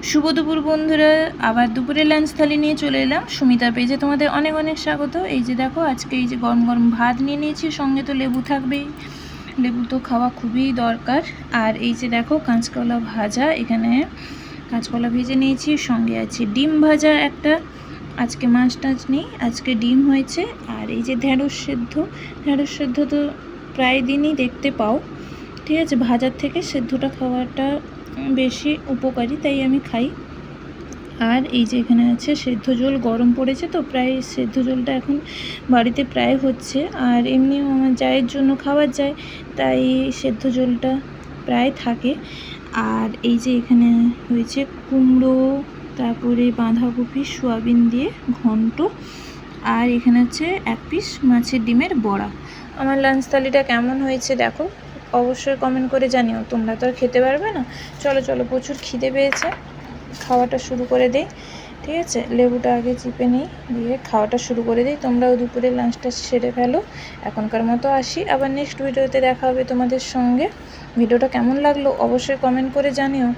শুভ দুপুর বন্ধুরা, আবার দুপুরে লাঞ্চ থালি নিয়ে চলে এলাম সুমিতা পেজে। তোমাদের অনেক অনেক স্বাগত। এই যে দেখো, আজকে এই যে গরম গরম ভাত নিয়ে নিয়েছি, সঙ্গে তো লেবু থাকবেই, লেবু তো খাওয়া খুবই দরকার। আর এই যে দেখো, কাঁচকলা ভাজা, এখানে কাঁচকলা ভেজে নিয়েছি, সঙ্গে আছে ডিম ভাজা একটা। আজকে মাছ টাছ নেই, আজকে ডিম হয়েছে। আর এই যে ঢেঁড়স সেদ্ধ, ঢেঁড়স সেদ্ধ তো প্রায় দিনই দেখতে পাও, ঠিক আছে। ভাজার থেকে সেদ্ধটা খাওয়াটা বেশি উপকারী, তাই আমি খাই। আর এই যে এখানে আছে সেদ্ধ জল, গরম পড়েছে তো প্রায় সেদ্ধ জলটা এখন বাড়িতে প্রায় হচ্ছে। আর এমনিও আমার জায়ের জন্য খাবার যায়, তাই সেদ্ধ জলটা প্রায় থাকে। আর এই যে এখানে হয়েছে কুমড়ো, তারপরে বাঁধাকপি, সোয়াবিন দিয়ে ঘন্ট। আর এখানে হচ্ছে এক পিস মাছের ডিমের বড়া। আমার লাঞ্চ থালিটা কেমন হয়েছে দেখো, অবশ্যই কমেন্ট করে জানিও। তোমরা তো আর খেতে পারবে না। চলো চলো, প্রচুর খিদে পেয়েছে, খাওয়াটা শুরু করে দিই, ঠিক আছে। লেবুটা আগে চিপে নিই, দিয়ে খাওয়াটা শুরু করে দিই। তোমরাও দুপুরে লাঞ্চটা সেরে ফেলো। এখনকার মতো আসি, আবার নেক্সট ভিডিওতে দেখা হবে তোমাদের সঙ্গে। ভিডিওটা কেমন লাগলো অবশ্যই কমেন্ট করে জানিও।